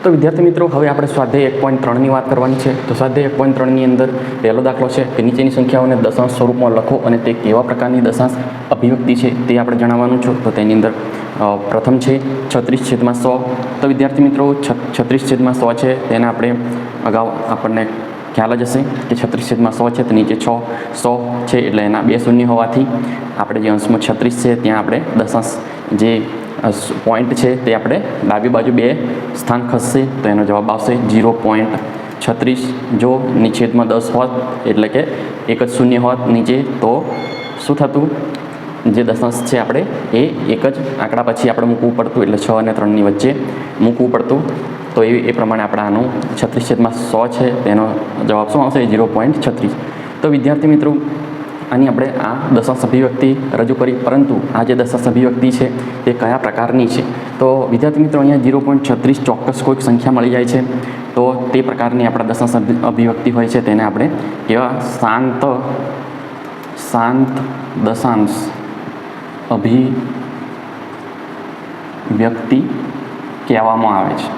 તો વિદ્યાર્થી મિત્રો, હવે આપણે સ્વાધ્યાય 1.3ની વાત કરવાની છે. તો સ્વાધ્યાય 1.3ની અંદર પહેલો દાખલો છે કે નીચેની સંખ્યાઓને દશાંશ સ્વરૂપમાં લખો અને તે કેવા પ્રકારની દશાંશ અભિવ્યક્તિ છે તે આપણે જણાવવાનું છે. તો તેની અંદર પ્રથમ છે 36/100. તો વિદ્યાર્થી મિત્રો, 36/100 છે તેને આપણે અગાઉ આપણને ખ્યાલ જ હશે કે 36/100 છે તો નીચે 100 છે એટલે એના 2 શૂન્ય હોવાથી આપણે જે અંશમાં 36 છે ત્યાં આપણે દશાંશ જે પોઈન્ટ છે તે આપણે ડાબી બાજુ 2 સ્થાન ખસશે તો એનો જવાબ આવશે 0.36. જો નિછેદમાં 10 હોત એટલે કે એક જ શૂન્ય હોત નીચે તો શું થતું, જે દશાંશ છે આપણે એ એક જ આંકડા પછી આપણે મૂકવું પડતું, એટલે 6 અને 3ની વચ્ચે મૂકવું પડતું. તો એ પ્રમાણે આપણે આનું 36/100 છે તેનો જવાબ શું આવશે? 0.36. તો વિદ્યાર્થી મિત્રો, આની આપણે આ દશાંશ અભિવ્યક્તિ રજૂ કરી, પરંતુ આ જે દશાંશ અભિવ્યક્તિ છે તે કયા પ્રકારની છે? તો વિદ્યાર્થી મિત્રો, અહીંયા 0.36 ચોક્કસ કોઈક સંખ્યા મળી જાય છે તો તે પ્રકારની આપણા દશાંશ અભિવ્યક્તિ હોય છે તેને આપણે કેવા શાંત દશાંશ અભિવ્યક્તિ કહેવામાં આવે છે.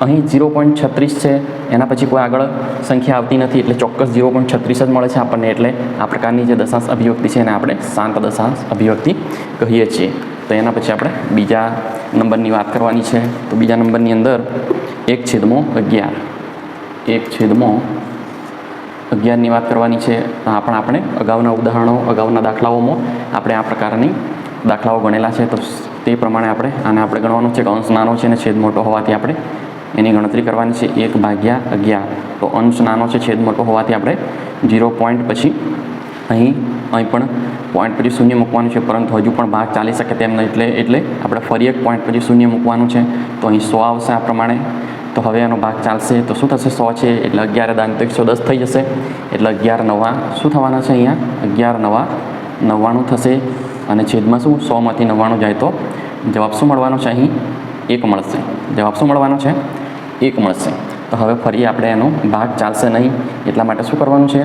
અહીં 0.36 છે, એના પછી કોઈ આગળ સંખ્યા આવતી નથી એટલે ચોક્કસ 0.36 જ મળે છે આપણને. એટલે આ પ્રકારની જે દશાંશ અભિવ્યક્તિ છે એને આપણે શાંત દશાંશ અભિવ્યક્તિ કહીએ છીએ. તો એના પછી આપણે બીજા નંબરની વાત કરવાની છે. તો બીજા નંબરની અંદર 1/11ની વાત કરવાની છે. આપણે અગાઉના ઉદાહરણો, અગાઉના દાખલાઓમાં આપણે આ પ્રકારની દાખલાઓ ગણેલા છે. તો તે પ્રમાણે આને આપણે ગણવાનું છે કે અંશ નાનો છે અને છેદ મોટો હોવાથી આપણે એની ગણતરી કરવાની છે. 1/11. તો અંશ નાનો છે, છેદ મોટો હોવાથી આપણે 0 પોઈન્ટ પછી અહીં પણ પોઈન્ટ પછી શૂન્ય મૂકવાનું છે, પરંતુ હજુ પણ ભાગ ચાલી શકે તેમ નહીં એટલે આપણે ફરી એક પોઈન્ટ પછી શૂન્ય મૂકવાનું છે. તો અહીં 100 આવશે આ પ્રમાણે. તો હવે એનો ભાગ ચાલશે તો શું થશે? 100 છે એટલે 11 દાન તો 110 થઈ જશે. એટલે 11 નવા શું થવાના છે? અહીંયા 11 નવા 99 થશે. અને છેદમાં શું? 100માંથી 99 જાય તો જવાબ શું મળવાનો છે? અહીં 1 મળશે. જવાબ શું મળવાનો છે? 1 મળશે. તો હવે ફરી આપણે એનો ભાગ ચાલશે નહીં એટલા માટે શું કરવાનું છે?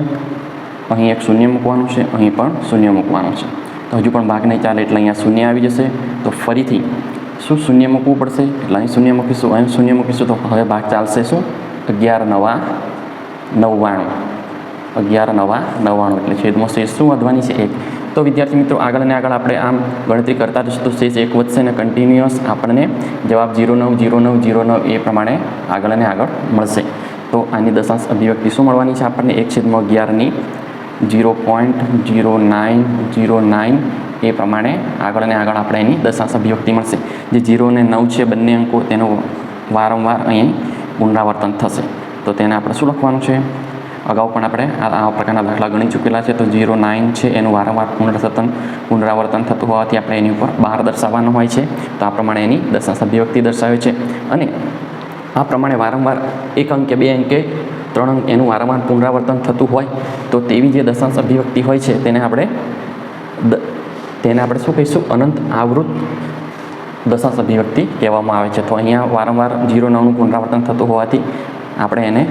અહીં એક શૂન્ય મૂકવાનું છે, અહીં પણ શૂન્ય મૂકવાનું છે. તો હજુ પણ ભાગ નહીં ચાલે એટલે અહીંયા શૂન્ય આવી જશે. તો ફરીથી શું શૂન્ય મૂકવું પડશે? એટલે અહીં શૂન્ય મૂકીશું, અહીં શૂન્ય મૂકીશું. તો હવે ભાગ ચાલશે શું? 11 નવા 99. 11 નવા 99 એટલે છેદમાં શેષ શું વધવાની છે? 1. તો વિદ્યાર્થી મિત્રો, આગળ અને આગળ આપણે આમ ગણતરી કરતા જઈશું તો શેષ 1 વધશે અને કન્ટિન્યુઅસ આપણને જવાબ 0.9 એ પ્રમાણે આગળ અને આગળ મળશે. તો આની દશાંશ અભિવ્યક્તિ શું મળવાની છે આપણને? 1/11ની 0.0909 એ પ્રમાણે આગળ અને આગળ આપણે એની દશાંશ અભિવ્યક્તિ મળશે. જે 0 અને 9 છે બંને અંકો, તેનું વારંવાર અહીં પુનરાવર્તન થશે. તો તેને આપણે શું લખવાનું છે? અગાઉ પણ આપણે આ પ્રકારના દાખલા ગણી ચૂકેલા છે. તો 0.9 છે એનું વારંવાર પુનરાવર્તન થતું હોવાથી આપણે એની ઉપર બહાર દર્શાવવાનું હોય છે. તો આ પ્રમાણે એની દશાંશ અભિવ્યક્તિ દર્શાવે છે. અને આ પ્રમાણે વારંવાર 1 અંકે 2 અંકે 3 અંક એનું વારંવાર પુનરાવર્તન થતું હોય તો તેવી જે દશાંશ અભિવ્યક્તિ હોય છે તેને આપણે શું કહીશું? અનંત આવૃત દશાંશ અભિવ્યક્તિ કહેવામાં આવે છે. તો અહીંયા વારંવાર 0.9નું પુનરાવર્તન થતું હોવાથી આપણે એને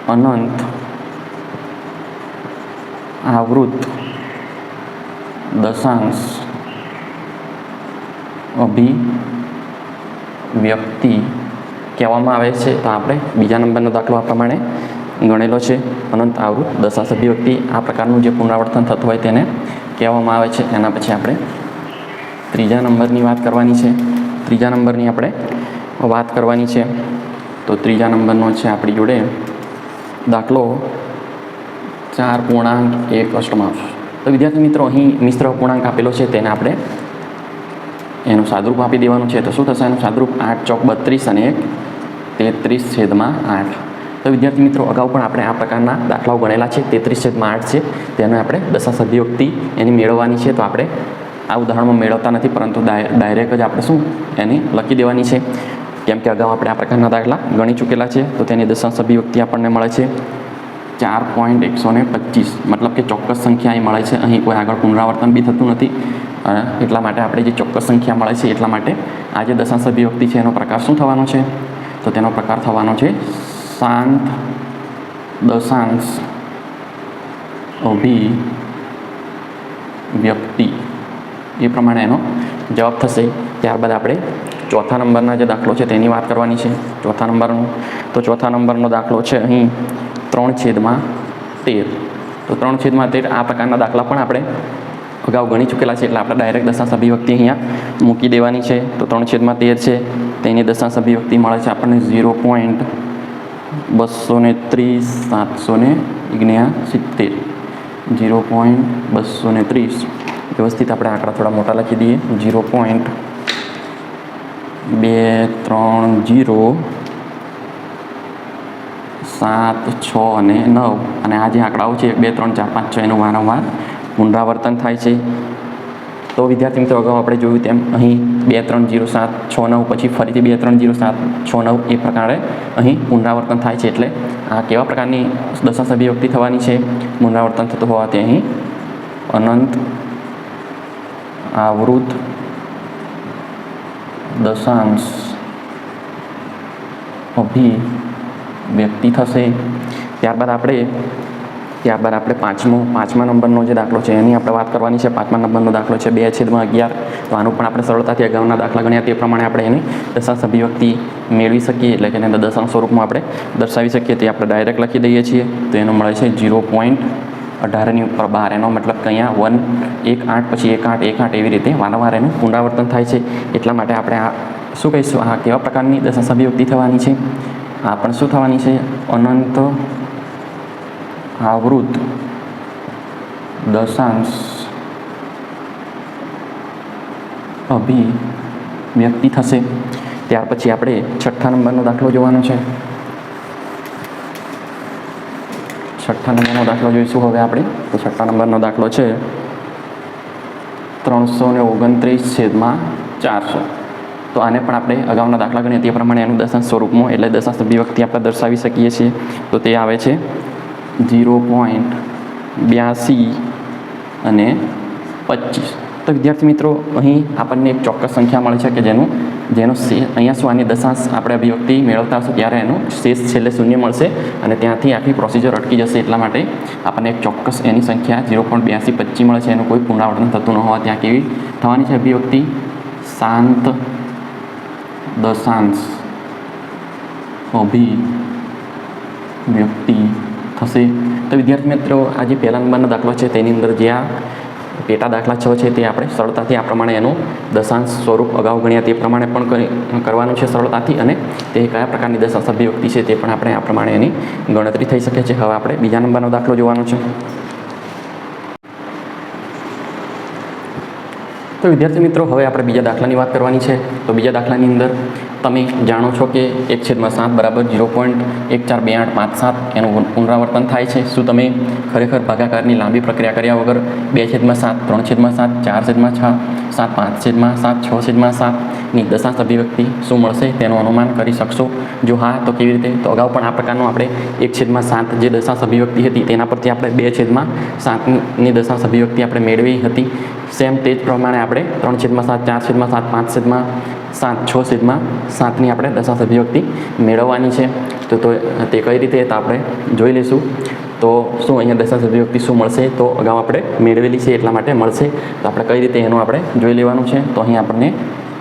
અનંત આવૃત દશાંશ અભિવ્યક્તિ કહેવામાં આવે છે. તો આપણે બીજા નંબરનો દાખલો આ પ્રમાણે ગણેલો છે. અનંત આવૃત દશાંશ અભિવ્યક્તિ આ પ્રકારનું જે પુનરાવર્તન થતું હોય તેને કહેવામાં આવે છે. એના પછી આપણે ત્રીજા નંબરની વાત કરવાની છે. ત્રીજા નંબરની આપણે વાત કરવાની છે. તો ત્રીજા નંબરનો છે આપણી જોડે દાખલો 4.1 તો વિદ્યાર્થી મિત્રો, અહીં મિશ્ર અપૂર્ણાંક આપેલો છે તેને આપણે એનું સાદુરૂપ આપી દેવાનું છે. તો શું થશે એનું સાદુરૂપ? 8 ચોક 32 અને 33/8. તો વિદ્યાર્થી મિત્રો, અગાઉ પણ આપણે આ પ્રકારના દાખલાઓ ગણેલા છે. 33/8 છે તેને આપણે દશાંશ અભિવ્યક્તિ એની મેળવવાની છે. તો આપણે આ ઉદાહરણમાં મેળવતા નથી, પરંતુ ડાયરેક્ટ જ આપણે શું એની લખી દેવાની છે. કેમ કે અગાઉ આપણે આ પ્રકારના દાખલા ગણી ચૂકેલા છે. તો તેની દશાંશ અભિવ્યક્તિ આપણને મળે છે 4.125. મતલબ કે ચોક્કસ સંખ્યા અહીં મળે છે. અહીં કોઈ આગળ પુનરાવર્તન બી થતું નથી. એટલા માટે આપણે જે ચોક્કસ સંખ્યા મળે છે એટલા માટે આ જે દશાંશ અભિવ્યક્તિ છે એનો પ્રકાર શું થવાનો છે? તો તેનો પ્રકાર થવાનો છે શાંત દશાંશ અભિવ્યક્તિ. એ પ્રમાણે એનો જવાબ થશે. ત્યારબાદ આપણે ચોથા નંબરના જે દાખલો છે તેની વાત કરવાની છે. ચોથા નંબરનો દાખલો છે અહીં 3/13. તો 3/13 આ પ્રકારના દાખલા પણ આપણે અગાઉ ગણી ચૂકેલા છે, એટલે આપણે ડાયરેક્ટ દશાંશ અભિવ્યક્તિ અહીંયા મૂકી દેવાની છે. તો 3/13 છે તેની દશાંશ અભિવ્યક્તિ મળે છે આપણને 0.230 769. 0.230. વ્યવસ્થિત આપણે આંકડા થોડા મોટા લખી દઈએ. 0.230 7 6 અને 9. અને આ જે આંકડાઓ છે 2 3 4 5 6 એનું વારંવાર પુનરાવર્તન થાય છે. તો વિદ્યાર્થી મિત્રો અગાઉ આપણે જોયું તેમ અહીં 2 3 0 7 6 9 પછી ફરીથી 2 3 0 7 6 9 એ પ્રકારે અહીં પુનરાવર્તન થાય છે. એટલે આ કેવા પ્રકારની દશાંશ અભિવ્યક્તિ થવાની છે? પુનરાવર્તન થતું હોવાથી અહીં અનંત આવૃત દશાંશ અભિવ્યક્તિ થશે. ત્યારબાદ આપણે પાંચમા નંબરનો જે દાખલો છે એની આપણે વાત કરવાની છે. પાંચમા નંબરનો દાખલો છે 2/11. તો આનું પણ આપણે સરળતાથી અગાઉના દાખલા ગણ્યા તે પ્રમાણે આપણે એની દશાંશ અભિવ્યક્તિ મેળવી શકીએ, એટલે કે એને દશાંશ સ્વરૂપમાં આપણે દર્શાવી શકીએ. તે આપણે ડાયરેક્ટ લખી દઈએ છીએ. તો એનો મળે છે 0.18 ઉપર 12. એનો મતલબ કે અહીંયા 1 1 8 પછી 1 8 1 8 એવી રીતે વારંવાર એનું પુનરાવર્તન થાય છે. એટલા માટે આપણે આ શું કહીશું? આ કેવા પ્રકારની દશાંશ અભિવ્યક્તિ થવાની છે? આ પણ શું થવાની છે? અનંત આવૃત દશાંશ અભિવ્યક્તિ થશે. ત્યાર પછી આપણે છઠ્ઠા નંબરનો દાખલો જોવાનો છે. છઠ્ઠા નંબરનો દાખલો જોઈશું હવે આપણે. તો છઠ્ઠા નંબરનો દાખલો છે 329/400. તો આને પણ આપણે અગાઉના દાખલા ગણીએ તે પ્રમાણે એનું દશાંશ સ્વરૂપમાં એટલે દશાંશ અભિવ્યક્તિ આપણે દર્શાવી શકીએ છીએ. તો તે આવે છે 0.82 અને 25. તો વિદ્યાર્થી મિત્રો અહીં આપણને એક ચોક્કસ સંખ્યા મળે છે કે જેનો અહીંયા શું આની દશાંશ આપણે અભિવ્યક્તિ મેળવતા હશે ત્યારે એનું શેષ છેલ્લે શૂન્ય મળશે અને ત્યાંથી આખી પ્રોસિજર અટકી જશે. એટલા માટે આપણને એક ચોક્કસ એની સંખ્યા 0.8225 મળે છે. એનું કોઈ પુનરાવર્તન થતું ન હોવા ત્યાં કેવી થવાની છે અભિવ્યક્તિ? શાંત દશાંશ અભિવ્યક્તિ થશે. તો વિદ્યાર્થી મિત્રો આ જે પહેલા નંબરનો દાખલો છે તેની અંદર જે આ પેટા દાખલા 6 છે તે આપણે સરળતાથી આ પ્રમાણે એનું દશાંશ સ્વરૂપ અગાઉ ગણ્યા તે પ્રમાણે પણ કરવાનું છે સરળતાથી, અને તે કયા પ્રકારની દશાંશ અભિવ્યક્તિ છે તે પણ આપણે આ પ્રમાણે એની ગણતરી થઈ શકે છે. હવે આપણે બીજા નંબરનો દાખલો જોવાનો છે. તો વિદ્યાર્થી મિત્રો હવે આપણે બીજા દાખલાની વાત કરવાની છે. તો બીજા દાખલાની અંદર તમે જાણો છો કે 1/7 બરાબર 0.142857 એનું પુનરાવર્તન થાય છે. શું તમે ખરેખર ભાગાકારની લાંબી પ્રક્રિયા કર્યા વગર 2/7 3/7 4/6 7 5/7 6/7 ની દશાંશ અભિવ્યક્તિ શું મળશે તેનું અનુમાન કરી શકશો? જો હા તો કેવી રીતે? તો અગાઉ પણ આ પ્રકારનું આપણે 1/7 જે દશાંશ અભિવ્યક્તિ હતી તેના પરથી આપણે 2/7ની દશાંશ અભિવ્યક્તિ આપણે મેળવી હતી. સેમ તે જ પ્રમાણે આપણે 3/7 4/7 5/7 6/7ની આપણે દશાંશ અભિવ્યક્તિ મેળવવાની છે. તો તે કઈ રીતે તો આપણે જોઈ લઈશું. તો શું અહીંયા દશાંશ અભિવ્યક્તિ શું મળશે? તો અગાઉ આપણે મેળવેલી છે એટલા માટે મળશે. તો આપણે કઈ રીતે એનું આપણે જોઈ લેવાનું છે. તો અહીં આપણને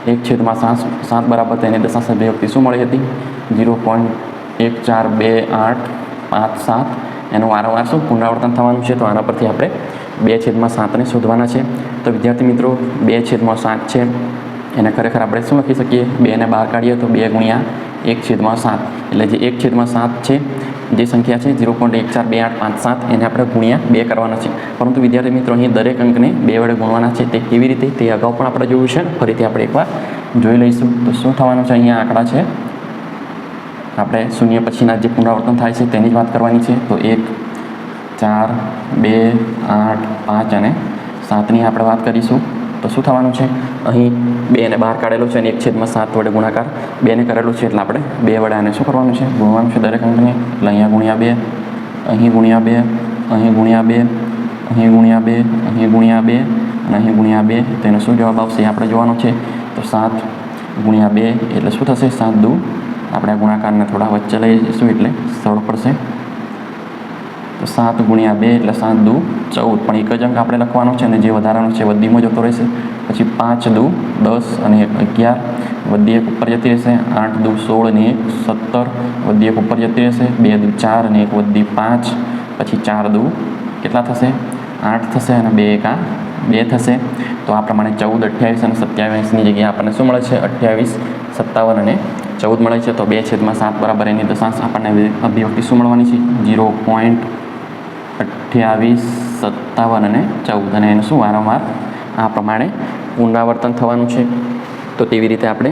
1/7 બરાબર તેની દશાંશ અભિવ્યક્તિ શું મળી હતી? 0.142857. એનું વારંવાર શું પુનરાવર્તન થવાનું છે. તો આના પરથી આપણે 2/7ને શોધવાના છે. તો વિદ્યાર્થી મિત્રો 2/7 છે એને ખરેખર આપણે શું લખી શકીએ? 2 ને બહાર કાઢીએ તો 2 ગુણ્યા 1/7 એટલે જે 1/7 છે જે સંખ્યા છે 0.142857 એને આપણે ગુણ્યા 2 કરવાના છે. પરંતુ વિદ્યાર્થી મિત્રો અહીં દરેક અંકને 2 વડે ગુણવાના છે. તે કેવી રીતે તે અગાઉ પણ આપણે જોયું છે. ફરીથી આપણે એકવાર જોઈ લઈશું. તો શું થવાનું છે? અહીંયા આંકડા છે આપણે શૂન્ય પછીના જે પુનરાવર્તન થાય છે તેની જ વાત કરવાની છે. તો 1 4 2 8 5 અને 7ની આપણે વાત કરીશું. તો શું થવાનું છે? અહીં 2 ને બહાર કાઢેલો છે અને 1/7 વડે ગુણાકાર 2 ને કરેલું છે એટલે આપણે 2 વડે આને શું કરવાનું છે? ગુણવાનું છે દરેક અંકને. એટલે અહીંયા ગુણ્યા 2, અહીં ગુણ્યા 2, અહીં ગુણ્યા 2, અહીં ગુણ્યા 2, અહીં ગુણ્યા 2 અને અહીં ગુણ્યા 2. તો એનો શું જવાબ આવશે આપણે જોવાનો છે. તો 7 ગુણ્યા 2 એટલે શું થશે? 7 દુ આપણે ગુણાકારને થોડા વચ્ચે લઈ જઈશું એટલે સરળ પડશે. તો 7 ગુણ્યા 2 એટલે 7 દુ 14. પણ એક જ અંક આપણે લખવાનો છે અને જે વધારાનો છે વધીમાં જતો રહેશે. પછી 5 દુ 10 અને 11 વધી 1 ઉપર જતી રહેશે, 8 દુ 16 ને 1 17, વધી 1 ઉપર જતી રહેશે, 2 દુ 4 અને 1 વધી 5, પછી 4 દુ કેટલા થશે 8 થશે અને 2 એકા 2 થશે. તો આ પ્રમાણે 14, 28 અને 27ની જગ્યાએ આપણને શું મળે છે 28, 57 અને 14 મળે છે. તો 2/7 બરાબર એની દશાંશ આપણને અભિવ્યક્તિ શું મળવાની છે 0.28, 57 અને 14, અને એનું શું વારંવાર આ પ્રમાણે પુનરાવર્તન થવાનું છે. તો તેવી રીતે આપણે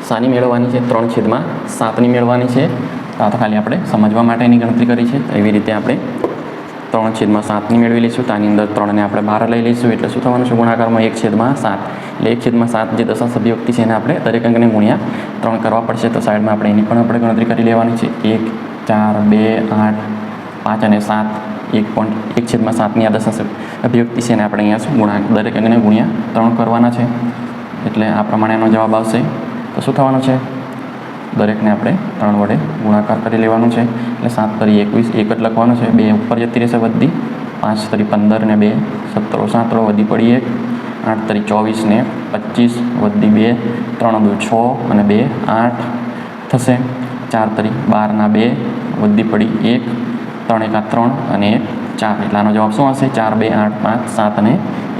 શાની મેળવવાની છે 3/7ની મેળવવાની છે. તો આ તો ખાલી આપણે સમજવા માટેની ગણતરી કરી છે. એવી રીતે આપણે 3/7ની મેળવી લઈશું. તો આની અંદર 3ને આપણે બહાર લઈ લઈશું એટલે શું થવાનું છે ગુણાકારમાં 1/7. એટલે 1/7 જે દશાંશ અભિવ્યક્તિ છે એને આપણે દરેક અંકને ગુણ્યા 3 કરવા પડશે. તો સાઈડમાં આપણે એની પણ આપણે ગણતરી કરી લેવાની છે. 1, 4, 2, 8, 5 અને 7, 1/7ની આ દશાંશ અભિવ્યક્તિ છે એને આપણે અહીંયા શું દરેક અંકને ગુણ્યા 3 કરવાના છે. એટલે આ પ્રમાણે એનો જવાબ આવશે. તો શું થવાનું છે દરેકને આપણે 3 વડે ગુણાકાર કરી લેવાનું છે. એટલે 7 તરી 21, 1 જ લખવાનું છે. 2 ઉપર જતી રહેશે વધી, 5 તરી 15 ને 2 17, 7 વધી પડી 1, 8 તરી 24 ને 25 વધી 2, 3 દુ 6 અને 2 8 થશે. 4 તરી 12 ના 2 વધી પડી 1, 3 એકા 3 અને 1 4. એટલે આનો જવાબ શું આવશે 4, 2, 8, 5, 7 અને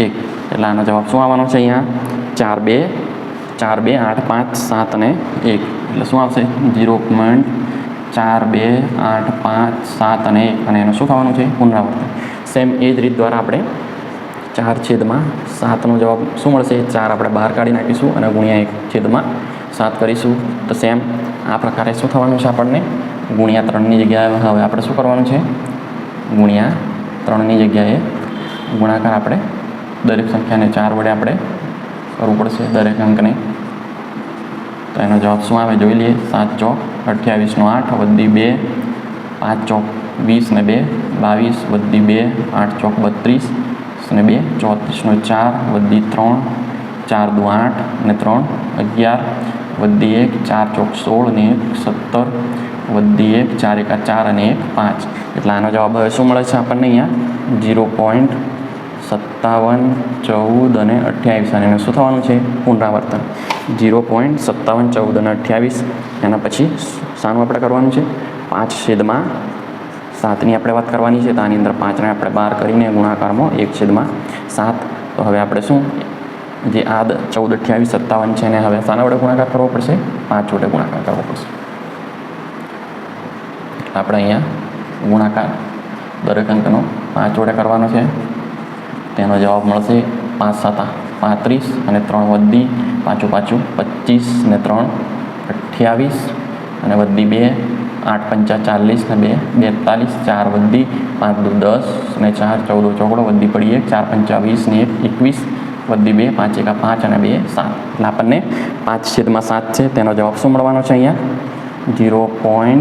1. એટલે આનો જવાબ શું આવવાનો છે અહીંયા 4, 2, 8, 5, 7 અને 1. એટલે શું આવશે 0.4, 2, 8, 5, 7 અને 1. અને એનું શું થવાનું છે પુનરાવર્તન. સેમ એ જ રીત દ્વારા આપણે 4/7નો જવાબ શું મળશે 4 આપણે બહાર કાઢી નાખીશું અને ગુણ્યા 1/7 કરીશું. તો સેમ આ પ્રકારે શું થવાનું છે આપણને ગુણ્યા 3ની જગ્યાએ હવે આપણે શું કરવાનું છે ગુણ્યા 3ની જગ્યાએ ગુણાકાર આપણે દરેક સંખ્યાને 4 વડે આપણે કરવું પડશે દરેક અંકને. તો એનો જવાબ શું આવે જોઈ લઈએ. 7 ચોક 28 નો 8 વધી 2, 5 ચોક 20 ને 2 22 વધી 2, 8 ચોક 32 ને 2 34 નો 4 વધી 3, 4 દુ 8 અને 3 11 વધી 1, 4 ચોક 16 ને 1 17 વધી 1, 4 એકા 4 અને 1 5. એટલે આનો જવાબ હવે શું મળે છે આપણને અહીંયા 0.57, 14 અને 28. અને એનું શું થવાનું છે પુનરાવર્તન 0.57, 14 અને 28. એના પછી શાનું આપણે કરવાનું છે 5/7ની આપણે વાત કરવાની છે. તો આની અંદર 5ને આપણે બહાર કરીને ગુણાકારમાં 1/7. તો હવે આપણે શું જે આ 14, 28, 57 છે એને હવે શાના વડે ગુણાકાર કરવો પડશે 5 વડે ગુણાકાર કરવો પડશે. આપણે અહીંયા ગુણાકાર દરેક અંકનો 5 વડે કરવાનો છે. તેનો જવાબ મળશે 5/7 35 અને 3 વધી 5 25 ને 3 28 અને વધી 2, 8 5 40 ને 2 42, 4 વધી 5 દુ 10 અને 4 14 ચોકડો વધી પડી 1, 4 5 20 ને 1 21 વધી 2, 5 એકા 5 અને 2 7. એટલે આપણને 5/7 છે તેનો જવાબ શું મળવાનો છે અહીંયા 0.71,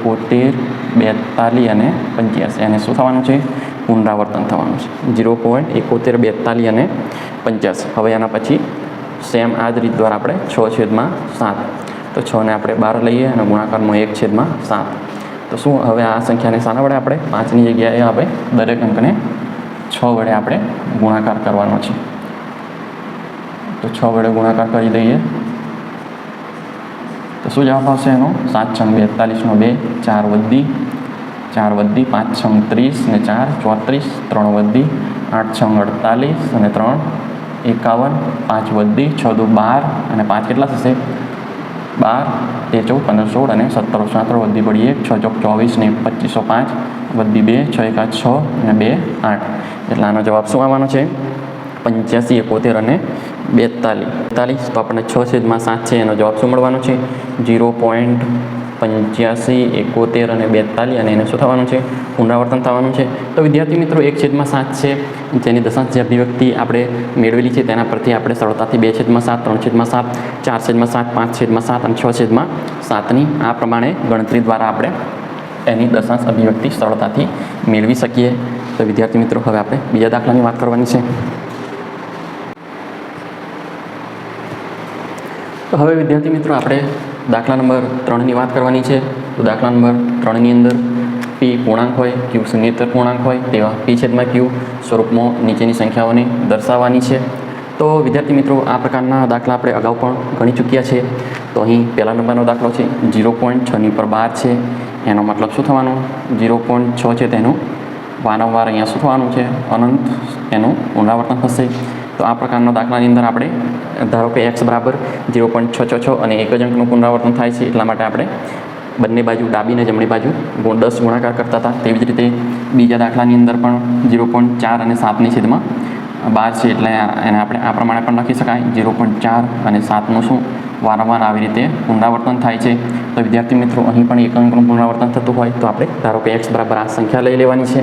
42 અને 85. અને શું થવાનું છે પુનરાવર્તન થવાનું છે 0.71, 42 અને 85. હવે એના પછી સેમ આ જ રીત દ્વારા આપણે 6/7. તો 6ને આપણે બહાર લઈએ અને ગુણાકારમાં 1/7. તો શું હવે આ સંખ્યાને શાના વડે આપણે 5ની જગ્યાએ આપણે દરેક અંકને 6 વડે આપણે ગુણાકાર કરવાનો છે. તો 6 વડે ગુણાકાર કરી દઈએ તો શું જવાબ આવશે એનો 7 × 42 નો 2, 4 વધી 5 × 30 ને 4 34, 3 વધી 8 × 48 અને 3 51, 5 વધી 6 દુ 12 અને 5 કેટલા થશે 12, 13, 14, 15, 16 અને 17, 17 વધી પડી 1, 6 ચોક 24 ને 25, 5 વધી 2, 6 એકા 6 અને 2 8. એટલે આનો જવાબ શું આવવાનો છે 85, 71 અને 42. તો આપણને 6/7 છે એનો જવાબ શું મળવાનો છે 0.85, 71 અને 42. અને એને શું થવાનું છે પુનરાવર્તન થવાનું છે. તો વિદ્યાર્થી મિત્રો 1/7 છે જેની દશાંશ જે અભિવ્યક્તિ આપણે મેળવેલી છે તેના પરથી આપણે સરળતાથી 2/7, 3/7, 4/7, 5/7 અને 6/7ની આ પ્રમાણે ગણતરી દ્વારા આપણે એની દશાંશ અભિવ્યક્તિ સરળતાથી મેળવી શકીએ. તો વિદ્યાર્થી મિત્રો હવે આપણે બીજા દાખલાની વાત કરવાની છે. તો હવે વિદ્યાર્થી મિત્રો આપણે દાખલા નંબર 3ની વાત કરવાની છે. તો દાખલા નંબર 3ની અંદર p પૂર્ણાંક હોય, q શૂન્યેતર પૂર્ણાંક હોય તેવા p/q સ્વરૂપમાં નીચેની સંખ્યાઓને દર્શાવવાની છે. તો વિદ્યાર્થી મિત્રો, આ પ્રકારના દાખલા આપણે અગાઉ પણ ગણી ચૂક્યા છે. તો અહીં પહેલા નંબરનો દાખલો છે 0.6/12 છે. એનો મતલબ શું થવાનું? 0.6 છે તેનું વારંવાર અહીંયા શું થવાનું છે? અનંત એનું પુનરાવર્તન થશે. તો આ પ્રકારના દાખલાની અંદર આપણે ધારો કે x બરાબર 0.666 અને એક જ અંકનું પુનરાવર્તન થાય છે, એટલા માટે આપણે બંને બાજુ ડાબી અને જમણી બાજુ 10 ગુણાકાર કરતા હતા. તેવી જ રીતે બીજા દાખલાની અંદર પણ 0.4 અને 7/12 છે, એટલે એને આપણે આ પ્રમાણે પણ લખી શકાય. 0.4 અને 7નું શું વારંવાર આવી રીતે પુનરાવર્તન થાય છે. તો વિદ્યાર્થી મિત્રો, અહીં પણ એક અંકનું પુનરાવર્તન થતું હોય તો આપણે ધારો કે x બરાબર આ સંખ્યા લઈ લેવાની છે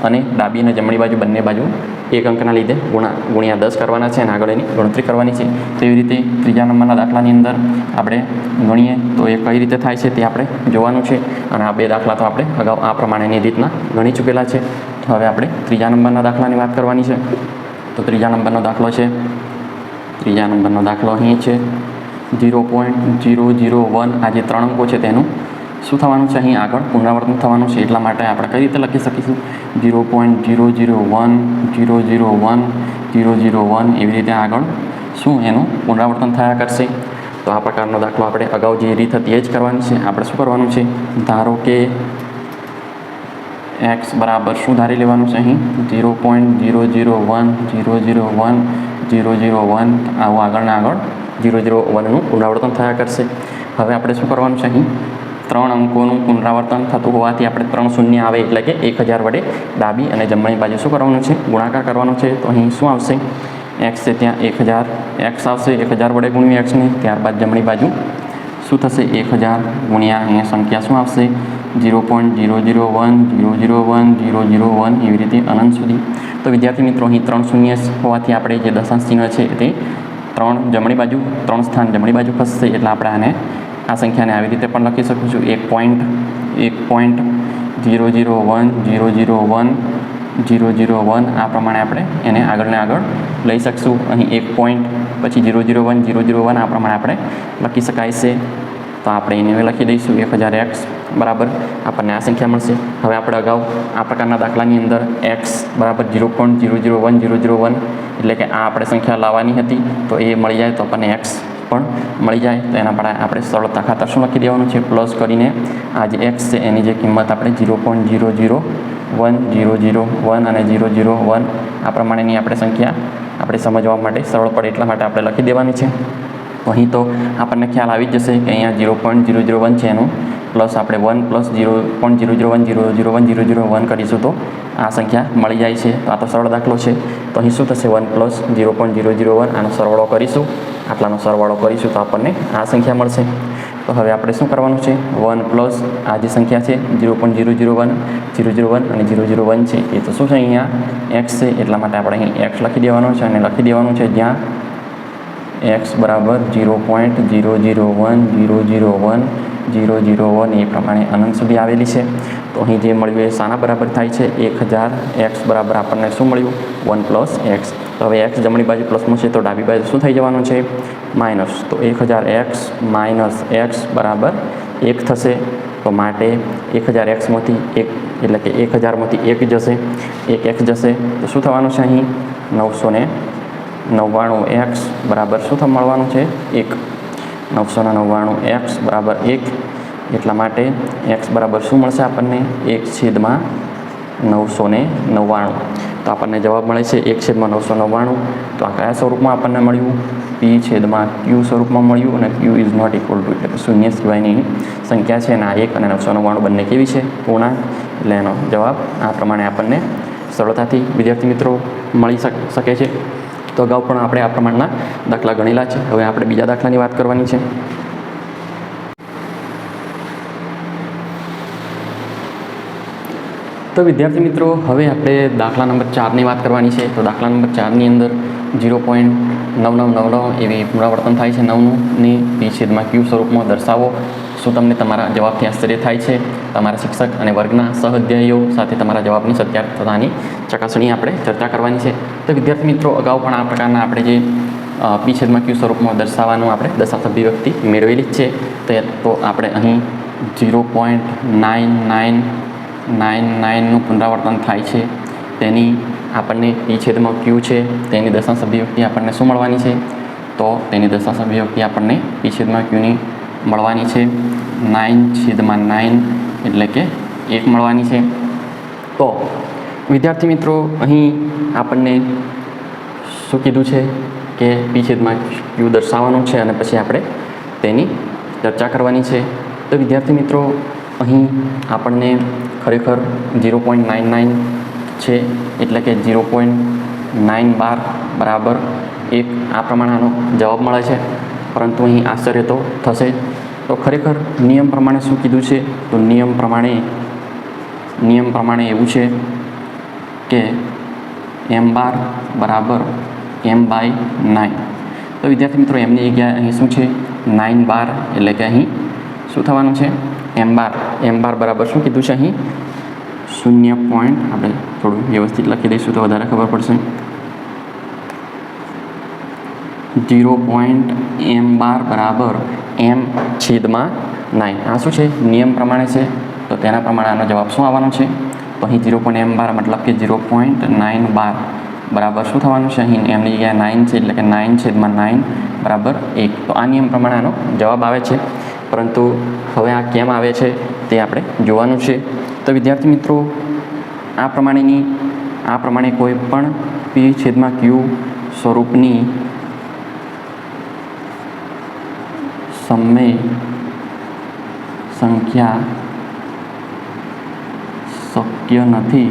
અને ડાબી અને જમણી બાજુ બંને બાજુ એક અંકના લીધે ગુણ્યા 10 કરવાના છે અને આગળ એની ગણતરી કરવાની છે. તેવી રીતે ત્રીજા નંબરના દાખલાની અંદર આપણે ગણીએ તો એ કઈ રીતે થાય છે તે આપણે જોવાનું છે. અને આ બે દાખલા તો આપણે અગાઉ આ પ્રમાણેની રીતના ગણી ચૂકેલા છે. તો હવે આપણે ત્રીજા નંબરના દાખલાની વાત કરવાની છે. તો ત્રીજા નંબરનો દાખલો અહીં છે 0.001. આ જે 3 અંકો છે તેનું શું થવાનું છે? અહીં આગળ પુનરાવર્તન થવાનું છે. એટલા માટે આપણે કઈ રીતે લખી શકીશું? 0.001, 001, 001 એવી રીતે આગળ શું એનું પુનરાવર્તન થયા કરશે. તો આ પ્રકારનો દાખલો આપણે અગાઉ જે રીત હતી એ જ કરવાની છે. આપણે શું કરવાનું છે? ધારો કે x બરાબર શું ધારી લેવાનું છે? અહીં 0.001, 001, 001 આવું આગળના આગળ 001નું પુનરાવર્તન થયા કરશે. હવે આપણે શું કરવાનું છે? અહીં 3 અંકોનું પુનરાવર્તન થતું હોવાથી આપણે 3 શૂન્ય આવે એટલે કે 1000 વડે ડાબી અને જમણી બાજુ શું કરવાનું છે? ગુણાકાર કરવાનો છે. તો અહીં શું આવશે? x છે ત્યાં 1000 x આવશે. 1000 વડે ગુણ્યું x ને, ત્યારબાદ જમણી બાજુ શું થશે? 1000 ગુણ્યા અહીંયા સંખ્યા શું આવશે? 0.001, 001, 001 એવી રીતે અનંત સુધી. તો વિદ્યાર્થી મિત્રો, અહીં 3 શૂન્ય હોવાથી આપણે જે દશાંશ ચિહ્ન છે તે 3 જમણી બાજુ 3 સ્થાન જમણી બાજુ ખસશે. એટલે આપણે આને આ સંખ્યાને આવી રીતે પણ લખી શકું છું. 1.001, 001, 001 આ પ્રમાણે આપણે એને આગળને આગળ લઈ શકશું. અહીં 1 પોઈન્ટ પછી 001, 001 આ પ્રમાણે આપણે લખી શકાય છે. તો આપણે એને લખી દઈશું 1000x બરાબર આપણને આ સંખ્યા મળશે. હવે આપણે અગાઉ આ પ્રકારના દાખલાની અંદર x બરાબર 0.001, 001 એટલે કે આ આપણે સંખ્યા લાવવાની હતી, તો એ મળી જાય તો આપણને x પણ મળી જાય. તો એના પર આપણે સરળતા ખાતર શું લખી દેવાનું છે? પ્લસ કરીને આ જે x છે એની જે કિંમત આપણે 0.001, 001 અને 001 આ પ્રમાણેની આપણે સંખ્યા આપણે સમજવા માટે સરળ પડે એટલા માટે આપણે લખી દેવાની છે. અહીં તો આપણને ખ્યાલ આવી જ જશે કે અહીંયા 0.001 છે એનું પ્લસ આપણે 1 પ્લસ 0.001, 001, 001 કરીશું તો આ સંખ્યા મળી જાય છે. તો આ તો સરળ દાખલો છે. તો અહીં શું થશે? 1 પ્લસ 0.001 આનો સરવાળો કરીશું, આટલાનો સરવાળો કરીશું તો આપણને આ સંખ્યા મળશે. તો હવે આપણે શું કરવાનું છે? 1 પ્લસ આ જે સંખ્યા છે 0.001, 001 અને 001 છે એ તો શું છે? અહીંયા x છે એટલા માટે આપણે અહીં x લખી દેવાનો છે અને લખી દેવાનું છે જ્યાં x બરાબર 0.001, 001, 001 એ પ્રમાણે અનંત સુધી આવેલી છે. તો અહીં જે મળ્યું એ શાના બરાબર થાય છે? 1000 x બરાબર આપણને શું મળ્યું? 1 પ્લસ x. તો હવે x જમણી બાજુ પ્લસનું છે તો ડાબી બાજુ શું થઈ જવાનું છે? માઇનસ. તો 1000x માઇનસ x બરાબર 1 થશે. તો માટે 1000xમાંથી 1 એટલે કે 1000માંથી 1 જશે, 1 x જશે તો શું થવાનું છે? અહીં 999x બરાબર શું મળવાનું છે? 1. 999x બરાબર 1 એટલા માટે x બરાબર શું મળશે આપણને? 1/999. તો આપણને જવાબ મળે છે 1/999. તો આ કયા સ્વરૂપમાં આપણને મળ્યું? p/q સ્વરૂપમાં મળ્યું. અને q is not equal to એટલે કે શૂન્ય સિવાયની સંખ્યા છે અને આ 1 અને 999 બંને કેવી છે? પૂર્ણાંક. એટલે એનો જવાબ આ પ્રમાણે આપણને સરળતાથી વિદ્યાર્થી મિત્રો મળી શકે છે. તો અગાઉ પણ આપણે આ પ્રમાણના દાખલા ગણેલા છે. હવે આપણે બીજા દાખલાની વાત કરવાની છે. તો વિદ્યાર્થી મિત્રો, હવે આપણે દાખલા નંબર 4ની વાત કરવાની છે. તો દાખલા નંબર 4ની અંદર 0.9999 એવી પુનરાવર્તન થાય છે 9નું ને p/q સ્વરૂપમાં દર્શાવો. શું તમને તમારા જવાબથી આશ્ચર્ય થાય છે? તમારા શિક્ષક અને વર્ગના સહઅધ્યાયીઓ સાથે તમારા જવાબની સત્યાર્થતાની ચકાસણી આપણે ચર્ચા કરવાની છે. તો વિદ્યાર્થી મિત્રો, અગાઉ પણ આ પ્રકારના આપણે જે p/q સ્વરૂપમાં દર્શાવવાનું આપણે દશાંશ અભિવ્યક્તિ મેળવેલી જ છે. તો આપણે અહીં 0.9999નું પુનરાવર્તન થાય છે તેની આપણને પી છેદમાં ક્યુ છે તેની દશાંશ અભિવ્યક્તિ આપણને શું મળવાની છે? તો તેની દશાંશ અભિવ્યક્તિ આપણને પી છેદમાં ક્યુની મળવાની છે 9/9 એટલે કે 1 મળવાની છે. તો વિદ્યાર્થી મિત્રો અહીં આપણને શું કીધું છે કે પી છેદમાં ક્યુ દર્શાવવાનું છે અને પછી આપણે તેની ચર્ચા કરવાની છે. તો વિદ્યાર્થી મિત્રો અહીં આપણને ખરેખર 0.99 છે એટલે કે 0.912 બરાબર 1 આ પ્રમાણે આનો જવાબ મળે છે. પરંતુ અહીં આશ્ચર્ય તો થશે જ. તો ખરેખર નિયમ પ્રમાણે શું કીધું છે? તો નિયમ પ્રમાણે એવું છે કે m12 બરાબર m/9. તો વિદ્યાર્થી મિત્રો એમની જગ્યાએ અહીં શું છે 9/12 એટલે કે અહીં શું થવાનું છે m12 બરાબર શું કીધું છે અહીં 0. આપણે થોડું વ્યવસ્થિત લખી દઈશું તો વધારે ખબર પડશે. 0.m12 બરાબર m/9. આ શું છે નિયમ પ્રમાણે છે. તો તેના પ્રમાણે આનો જવાબ શું આવવાનો છે? તો અહીં 0.m12 મતલબ કે 0.912 બરાબર શું થવાનું છે? અહીં એમની જગ્યાએ 9 છે એટલે કે 9/9 બરાબર 1. તો આ નિયમ પ્રમાણે આનો જવાબ આવે છે. પરંતુ હવે આ કેમ આવે છે તે આપણે જોવાનું છે. તો વિદ્યાર્થી મિત્રો આ પ્રમાણે કોઈ પણ પી છેદમાં ક્યુ સ્વરૂપની સમય સંખ્યા શક્ય નથી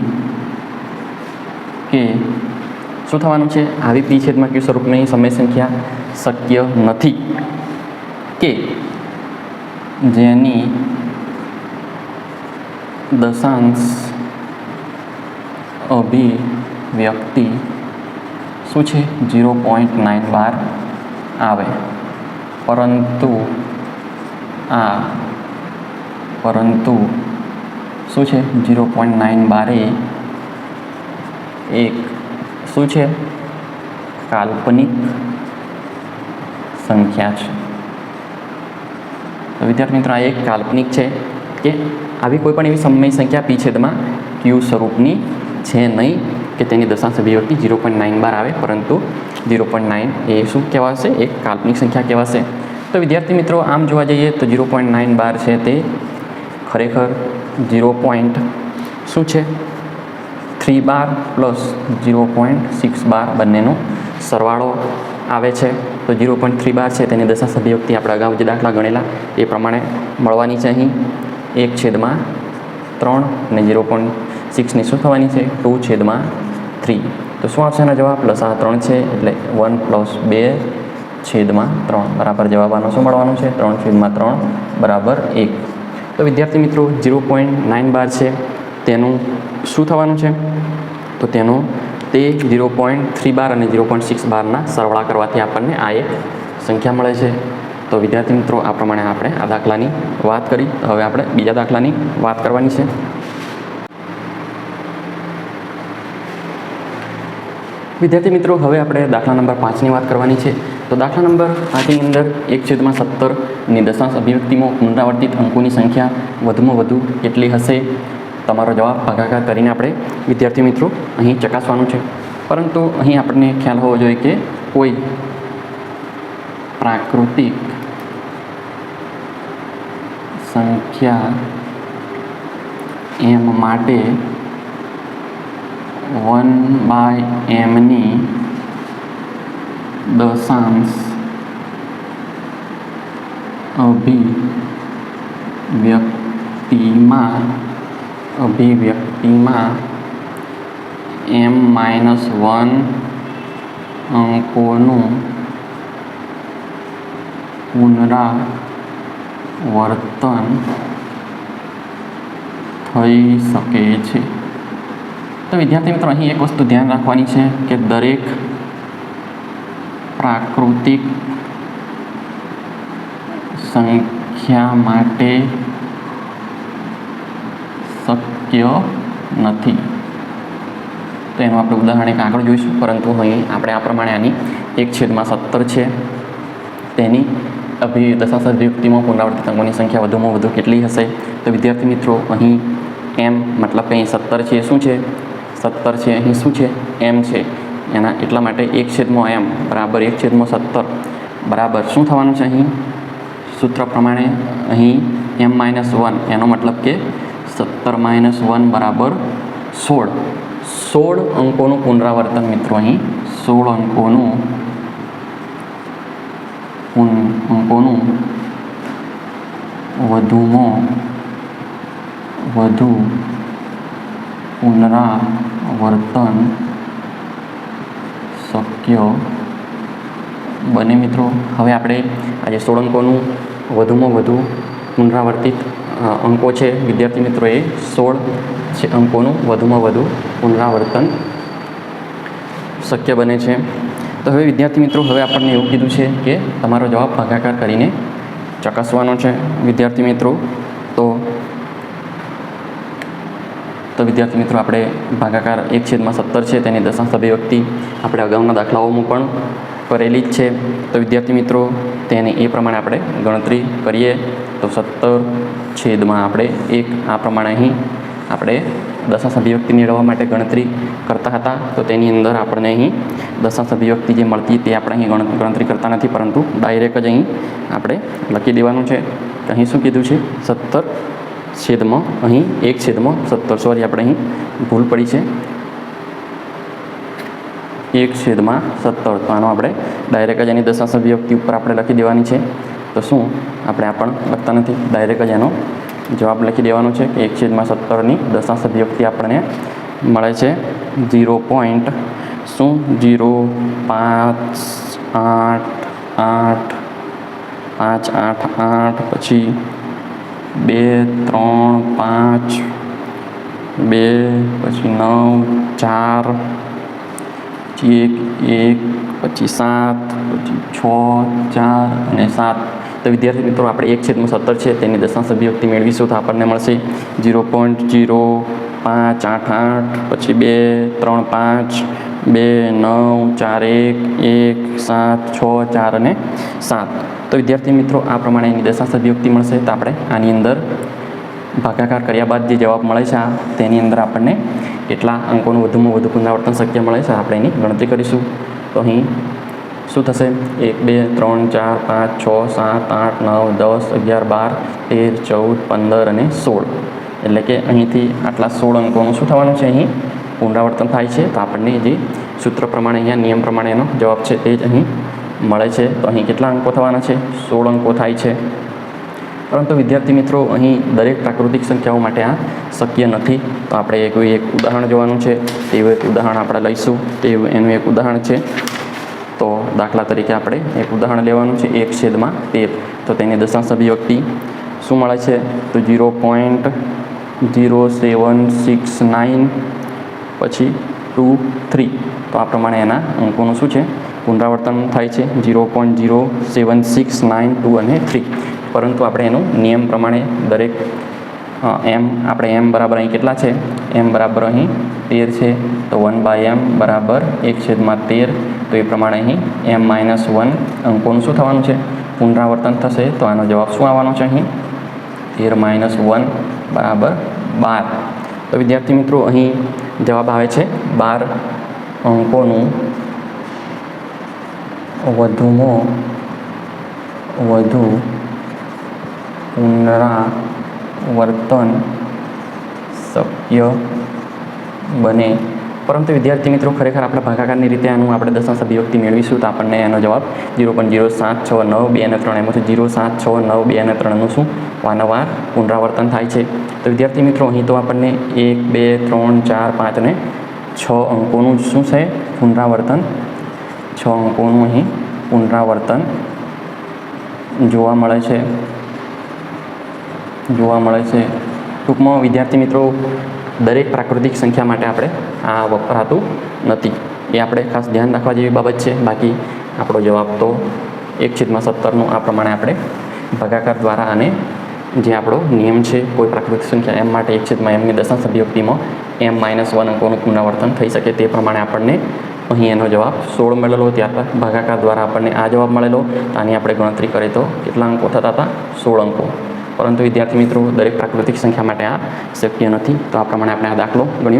કે શું થવાનું છે? આવી પી છેદમાં ક્યુ સ્વરૂપની સમય સંખ્યા શક્ય નથી કે જેની દશાંશ અભિવ્યક્તિ શું છે 0.912 આવે. પરંતુ શું છે 0.912 એક શું છે કાલ્પનિક સંખ્યા છે. તો વિદ્યાર્થી મિત્રો આ એક કાલ્પનિક છે કે આવી કોઈ પણ એવી સમય સંખ્યા પી છેદમાં ક્યુ સ્વરૂપની છે નહીં કે તેની દશાંશ અભિવ્યક્તિ 0.912 આવે. પરંતુ 0.9 એ શું કહેવાશે? એક કાલ્પનિક સંખ્યા કહેવાશે. તો વિદ્યાર્થી મિત્રો આમ જોવા જઈએ તો 0.912 છે તે ખરેખર 0.312 પ્લસ 0.612 બંનેનો સરવાળો આવે છે. તો 0.312 છે તેની દશાંશ અભિવ્યક્તિ આપણે અગાઉ જે દાખલા ગણેલા એ પ્રમાણે મળવાની છે. અહીં 1/3 અને 0.6ની શું થવાની છે 2/3. તો શું આવશે એનો જવાબ? પ્લસ આ 3 છે એટલે 1 + 2/3 બરાબર જવાબ આનો શું મળવાનો છે 3/3 બરાબર 1. તો વિદ્યાર્થી મિત્રો 0.912 છે તેનું શું થવાનું છે? તો તેનું તે 0.312 અને 0.612ના સરવાળા કરવાથી આપણને આ એક સંખ્યા મળે છે. તો વિદ્યાર્થી મિત્રો આ પ્રમાણે આપણે આ દાખલાની વાત કરી. હવે આપણે બીજા દાખલાની વાત કરવાની છે. વિદ્યાર્થી મિત્રો હવે આપણે દાખલા નંબર 5ની વાત કરવાની છે. તો દાખલા નંબર 5ની અંદર 1/17ની દશાંશ અભિવ્યક્તિમાં પુનરાવર્તિત અંકોની સંખ્યા વધુમાં વધુ કેટલી હશે? તમારો જવાબ ભાગાકાર કરીને આપણે વિદ્યાર્થી મિત્રો અહીં ચકાસવાનું છે. પરંતુ અહીં આપણને ખ્યાલ હોવો જોઈએ કે કોઈ પ્રાકૃતિક સંખ્યા m માટે 1/mની દશાંશ અભિવ્યક્તિમાં m-1 અંકોનું પુનરાવર્તન થઈ શકે છે. તો વિદ્યાર્થી મિત્રો અહીં એક વસ્તુ ધ્યાન રાખવાની છે કે દરેક પ્રાકૃતિક સંખ્યા માટે શક્ય નથી. તો એનું આપણે ઉદાહરણ એક આગળ જોઈશું. પરંતુ અહીં આપણે આ પ્રમાણે આની 1/17 છે તેની દશાંશ અભિવ્યક્તિમાં પુનરાવર્તિત અંકોની સંખ્યા વધુમાં વધુ કેટલી હશે? તો વિદ્યાર્થી મિત્રો અહીં m મતલબ કે અહીં 17 છે એ શું છે 17 છે, અહીં શું છે m છે, એના એટલા માટે 1/m બરાબર 1/17 બરાબર શું થવાનું છે અહીં સૂત્ર પ્રમાણે અહીં m-1 એનો મતલબ કે 17 - 1 બરાબર 16 અંકોનું પુનરાવર્તન મિત્રો અહીં 16 અંકોનું વધુમાં વધુ પુનરાવર્તન શક્ય બને મિત્રો. હવે આપણે આજે 16 અંકોનું વધુમાં વધુ પુનરાવર્તિત અંકો છે વિદ્યાર્થી મિત્રો, એ 16 અંકોનું વધુમાં વધુ પુનરાવર્તન શક્ય બને છે. તો હવે વિદ્યાર્થી મિત્રો, હવે આપણને એવું કીધું છે કે તમારો જવાબ ભાગાકાર કરીને ચકાસવાનો છે વિદ્યાર્થી મિત્રો. તો વિદ્યાર્થી મિત્રો, આપણે ભાગાકાર 1/17 છે તેની દશાંશ અભિવ્યક્તિ આપણે અગાઉના દાખલાઓમાં પણ કરેલી જ છે. તો વિદ્યાર્થી મિત્રો, તેને એ પ્રમાણે આપણે ગણતરી કરીએ તો 17 આપણે 1 આ પ્રમાણે અહીં આપણે દશાંશ અભિવ્યક્તિ મેળવવા માટે ગણતરી કરતા હતા. તો તેની અંદર આપણને અહીં દશાંશ અભિવ્યક્તિ જે મળતી તે આપણે અહીં ગણતરી કરતા નથી, પરંતુ ડાયરેક્ટ જ અહીં આપણે લખી દેવાનું છે. અહીં શું કીધું છે 17 અહીં 1/17 સોરી આપણે અહીં ભૂલ પડી છે 1/17. તો આનો આપણે ડાયરેક્ટ જ એની દશાંશ અભિવ્યક્તિ ઉપર આપણે લખી દેવાની છે. તો શું આપણે આ પણ લખતા નથી, ડાયરેક્ટ જ એનો જવાબ લખી દેવાનો છે કે 1/17ની દશાંશ અભિવ્યક્તિ આપણને મળે છે 0.0588 પછી 2 3 5 2 પછી 9 4 પછી 1 પછી 7 પછી 6 4 અને 7. તો વિદ્યાર્થી મિત્રો, આપણે 1/17 છે તેની દશાંશ અભિવ્યક્તિ મેળવીશું તો આપણને મળશે 0.0588 પછી 2 3 5 2 9 4 1 7 6 4 અને 7. તો વિદ્યાર્થી મિત્રો, આ પ્રમાણે એની દશાંશ અભિવ્યક્તિ મળશે. તો આપણે આની અંદર ભાગાકાર કર્યા બાદ જે જવાબ મળે છે તેની અંદર આપણને કેટલા અંકોનું વધુમાં વધુ પુનરાવર્તન શક્ય મળે છે આપણે એની ગણતરી કરીશું. તો અહીં શું થશે 1 2 3 4 5 6 7 8 9 10 11 12 13 14 15 અને 16. એટલે કે અહીંથી આટલા 16 અંકોનું શું થવાનું છે અહીં પુનરાવર્તન થાય છે. તો આપણને જે સૂત્ર પ્રમાણે અહીંયા નિયમ પ્રમાણે એનો જવાબ છે તે જ અહીં મળે છે. તો અહીં કેટલા અંકો થવાના છે 16 અંકો થાય છે. પરંતુ વિદ્યાર્થી મિત્રો, અહીં દરેક પ્રાકૃતિક સંખ્યાઓ માટે આ શક્ય નથી. તો આપણે કોઈ એક ઉદાહરણ જોવાનું છે. તેવું એક ઉદાહરણ આપણે લઈશું. એનું એક ઉદાહરણ છે. તો દાખલા તરીકે આપણે એક ઉદાહરણ લેવાનું છે 1/13. તો તેની દશાંશ અભિવ્યક્તિ શું મળે છે તો 0.0769 પછી 2 3. તો આ પ્રમાણે એના અંકોનું શું છે પુનરાવર્તન થાય છે 0.07692 અને 3. પરંતુ આપણે એનું નિયમ પ્રમાણે દરેક આપણે m બરાબર અહીં કેટલા છે m બરાબર અહીં 13 છે. તો 1/m બરાબર 1/13. તો એ પ્રમાણે અહીં m-1 અંકોનું શું થવાનું છે પુનરાવર્તન થશે. તો આનો જવાબ શું આવવાનો છે અહીં 13 - 1 બરાબર 12. તો વિદ્યાર્થી મિત્રો, અહીં જવાબ આવે છે 12 અંકોનું વધુમાં વધુ પુનરાવર્તન શક્ય બને. પરંતુ વિદ્યાર્થી મિત્રો, ખરેખર આપણે ભાગાકારની રીતે આનું આપણે દશાંશ અભિવ્યક્તિ મેળવીશું તો આપણને એનો જવાબ 0.0769 2 અને 3 એમાંથી 0.769 2 અને 3નું શું વારંવાર પુનરાવર્તન થાય છે. તો વિદ્યાર્થી મિત્રો, અહીં તો આપણને 1 2 3 4 5 અને 6 અંકોનું શું છે પુનરાવર્તન 6 અંકોનું અહીં પુનરાવર્તન જોવા મળે છે. ટૂંકમાં વિદ્યાર્થી મિત્રો, દરેક પ્રાકૃતિક સંખ્યા માટે આપણે આ વપરાતું નથી. એ આપણે ખાસ ધ્યાન રાખવા જેવી બાબત છે. બાકી આપણો જવાબ તો 1/17નું આ પ્રમાણે આપણે ભાગાકાર દ્વારા અને જે આપણો નિયમ છે કોઈ પ્રાકૃતિક સંખ્યા m માટે 1/mની દશાંશ અભિવ્યક્તિમાં m-1 અંકોનું પુનરાવર્તન થઈ શકે તે પ્રમાણે આપણને અહીં એનો જવાબ 16 મળેલો. ત્યારબાદ ભાગાકાર દ્વારા આપણને આ જવાબ મળેલો. આની આપણે ગણતરી કરીએ તો કેટલા અંકો થતા હતા 16 અંકો. પરંતુ વિદ્યાર્થી મિત્રો, દરેક પ્રાકૃતિક સંખ્યા માટે આ શક્ય નથી. તો આ પ્રમાણે આપણે આ દાખલો ગણ્યો.